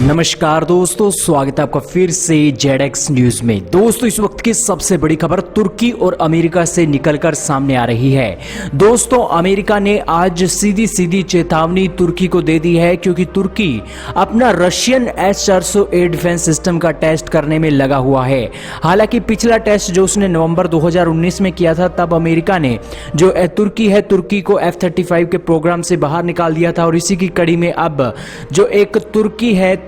नमस्कार दोस्तों, स्वागत है आपका फिर से जेडएक्स न्यूज में। दोस्तों, इस वक्त की सबसे बड़ी खबर तुर्की और अमेरिका से निकलकर सामने आ रही है। दोस्तों, अमेरिका ने आज सीधी चेतावनी तुर्की को दे दी है, क्योंकि तुर्की अपना रशियन S-400A डिफेंस सिस्टम का टेस्ट करने में लगा हुआ है। हालांकि पिछला टेस्ट जो उसने नवंबर 2019 में किया था, तब अमेरिका ने जो तुर्की को F-35 के प्रोग्राम से बाहर निकाल दिया था। और इसी की कड़ी में अब जो एक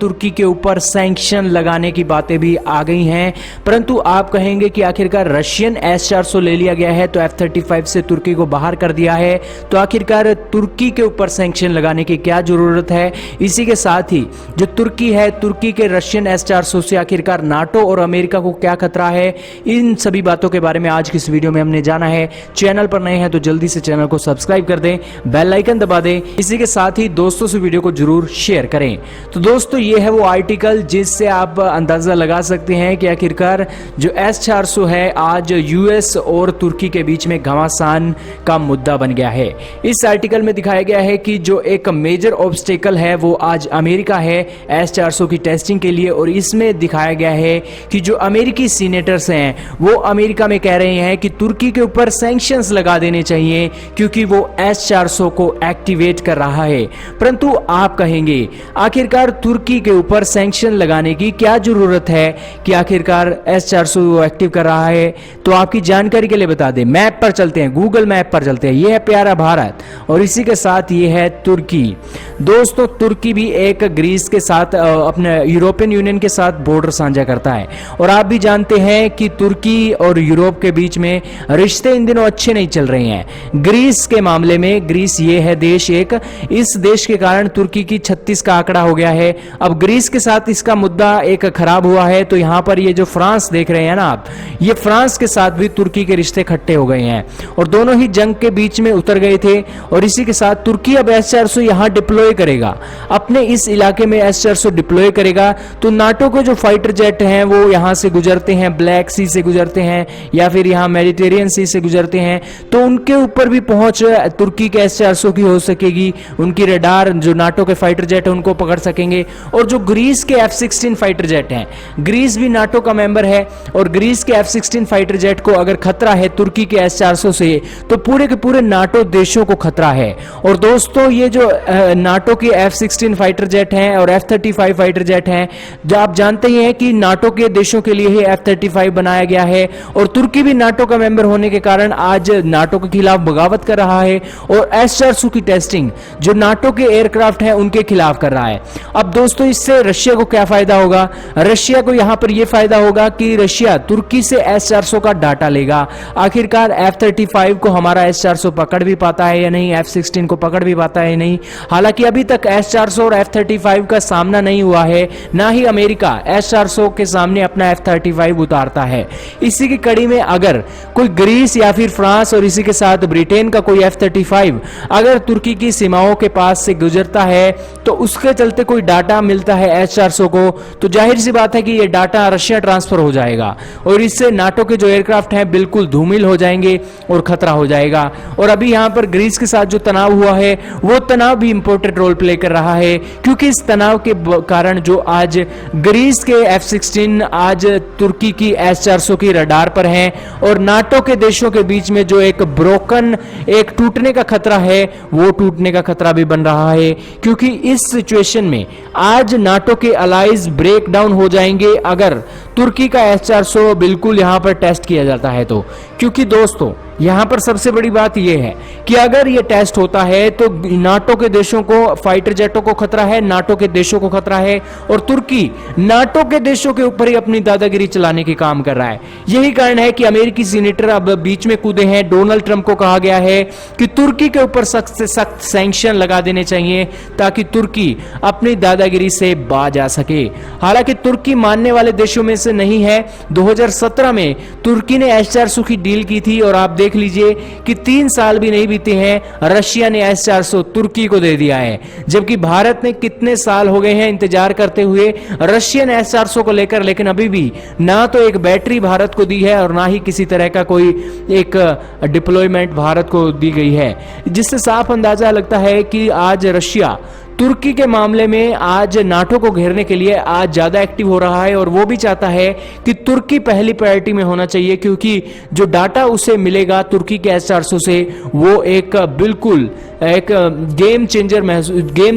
तुर्की के ऊपर सैंक्शन लगाने की बातें भी आ गई हैं। परंतु आप कहेंगे कि आखिरकार रशियन S-400 ले लिया गया है तो F-35 से तुर्की को बाहर कर दिया है, तो आखिरकार तुर्की के ऊपर सैंक्शन लगाने की क्या जरूरत है। इसी के साथ ही जो तुर्की है, तुर्की के रशियन S-400 से आखिरकार नाटो और अमेरिका को क्या खतरा है, इन सभी बातों के बारे में आज की इस वीडियो में हमने जाना है। चैनल पर नए हैं तो जल्दी से चैनल को सब्सक्राइब कर दें, बेल आइकन दबा दें। इसी के साथ ही दोस्तों से वीडियो को जरूर शेयर करें। तो दोस्तों, ये है वो आर्टिकल जिससे आप अंदाजा लगा सकते हैं कि आखिरकार जो S-400 है आज यूएस और तुर्की के बीच में घमासान का मुद्दा बन गया है। इस आर्टिकल में दिखाया गया है कि जो एक मेजर ऑब्स्टेकल है वो आज अमेरिका है S-400 की टेस्टिंग के लिए। और इसमें दिखाया गया है कि जो अमेरिकी सीनेटर्स हैं वो अमेरिका में कह रहे हैं कि तुर्की के ऊपर सैंक्शंस लगा देने चाहिए, क्योंकि वो S-400 को एक्टिवेट कर रहा है। परंतु आप कहेंगे आखिरकार तुर्की के ऊपर सैंक्शन लगाने की क्या जरूरत है कि आखिरकार S-400 एक्टिव कर रहा है। तो आपकी जानकारी के लिए बता दें, मैप पर चलते हैं, गूगल मैप पर चलते हैं। यह है प्यारा भारत और इसी के साथ ये है तुर्की। दोस्तों, तुर्की भी एक ग्रीस के साथ अपने यूरोपियन यूनियन के साथ बॉर्डर साझा करता है। और आप भी जानते हैं कि तुर्की और यूरोप के बीच में रिश्ते इन दिनों अच्छे नहीं चल रहे हैं। ग्रीस के मामले में, ग्रीस ये है देश एक, इस देश के कारण तुर्की की 36 का आंकड़ा हो गया है। अब ग्रीस के साथ इसका मुद्दा एक खराब हुआ है, तो यहां पर ये जो फ्रांस देख रहे हैं ना आप, ये फ्रांस के साथ भी तुर्की के रिश्ते खट्टे हो गए हैं और दोनों ही जंग के बीच में उतर गए थे। और इसी के साथ तुर्की अब S-400 यहां डिप्लॉय करेगा, अपने इस इलाके में S-400 डिप्लॉय करेगा। तो नाटो के जो फाइटर जेट हैं वो यहां से गुजरते हैं, ब्लैक सी से गुजरते हैं या फिर यहां मेडिटेरियन सी से गुजरते हैं, तो उनके ऊपर भी पहुंच तुर्की के S-400 की हो सकेगी। उनकी रडार जो नाटो के फाइटर जेट है उनको पकड़ सकेंगे। और जो ग्रीस के F-16 फाइटर जेट हैं, ग्रीस भी नाटो का मेंबर है, और ग्रीस के F-16 फाइटर जेट को अगर खतरा है तुर्की के S-400 से, तो पूरे के पूरे नाटो देशों को खतरा है। और दोस्तों, ये जो नाटो के F-16 फाइटर जेट हैं और F-35 फाइटर जेट हैं, जो आप जानते ही हैं कि नाटो के देशों के लिए ही F-35 बनाया गया है। और तुर्की भी नाटो का मेंबर होने के कारण आज नाटो के खिलाफ बगावत कर रहा है और S-400 की टेस्टिंग जो नाटो के एयरक्राफ्ट हैं उनके खिलाफ कर रहा है। अब दोस्तों, इससे रशिया को क्या फायदा होगा? रशिया को यहां पर यह फायदा होगा कि रशिया तुर्की से S-400 का डाटा लेगा। आखिरकार F-35 को हमारा S-400 पकड़ भी पाता है या नहीं, F-16 को पकड़ भी पाता है या नहीं। हालांकि अभी तक S-400 और F-35 का सामना नहीं हुआ है, ना ही अमेरिका S-400 के सामने अपना F-35 उतारता है। इसी की कड़ी में अगर कोई ग्रीस या फिर फ्रांस और इसी के साथ ब्रिटेन का कोई F-35 अगर तुर्की की सीमाओं के पास से गुजरता है, तो उसके चलते कोई डाटा मिलता है S-400 को, तो जाहिर सी बात है कि ये डाटा रशिया ट्रांसफर हो जाएगा और इससे नाटो के जो एयरक्राफ्ट हैं बिल्कुल धूमिल हो जाएंगे और खतरा हो जाएगा। और अभी यहां पर ग्रीस के साथ जो तनाव हुआ है वो तनाव भी इंपॉर्टेंट रोल प्ले कर रहा है, क्योंकि इस तनाव के कारण जो आज ग्रीस के F-16 आज तुर्की की S-400 की रडार पर हैं और नाटो के देशों के बीच में जो एक ब्रोकन, एक टूटने का खतरा है, वो टूटने का खतरा भी बन रहा है। क्योंकि इस सिचुएशन में आज नाटो के अलाइज ब्रेक डाउन हो जाएंगे अगर तुर्की का S-400 बिल्कुल यहां पर टेस्ट किया जाता है तो। क्योंकि दोस्तों, यहां पर सबसे बड़ी बात यह है कि अगर यह टेस्ट होता है तो नाटो के देशों को, फाइटर जेटों को खतरा है, नाटो के देशों को खतरा है और तुर्की नाटो के देशों के ऊपर ही अपनी दादागिरी चलाने के काम कर रहा है। यही कारण है कि अमेरिकी सीनेटर अब बीच में कूदे हैं। डोनाल्ड ट्रंप को कहा गया है कि तुर्की के ऊपर सख्त से सख्त सैंक्शन लगा देने चाहिए ताकि तुर्की अपनी दादागिरी से बाज आ सके। हालांकि तुर्की मानने वाले देशों में से नहीं है। 2017 में तुर्की ने S-400 की डील की थी और आप देख लीजिए कि 3 साल भी नहीं बीते हैं, रशिया ने S-400 तुर्की को दे दिया है, जबकि भारत ने कितने साल हो गए हैं इंतजार करते हुए रशियन S-400 को लेकर, लेकिन अभी भी ना तो एक बैटरी भारत को दी है और ना ही किसी तरह का कोई एक डिप्लॉयमेंट भारत को दी गई है, जिससे साफ अंदाजा लगता है कि आज रशिया तुर्की के मामले में आज नाटो को घेरने के लिए आज ज्यादा एक्टिव हो रहा है और वो भी चाहता है कि तुर्की पहली प्रायोरिटी में होना चाहिए, क्योंकि जो डाटा उसे मिलेगा तुर्की के S-400 से वो एक बिल्कुल एक गेम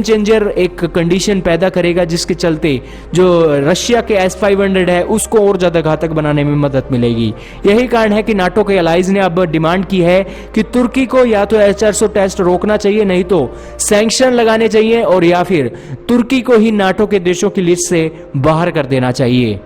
चेंजर एक कंडीशन पैदा करेगा, जिसके चलते जो रशिया के S-500 है उसको और ज्यादा घातक बनाने में मदद मिलेगी। यही कारण है कि नाटो के अलाइज ने अब डिमांड की है कि तुर्की को या तो S-400 टेस्ट रोकना चाहिए, नहीं तो सैंक्शन लगाने चाहिए और या फिर तुर्की को ही नाटो के देशों की लिस्ट से बाहर कर देना चाहिए।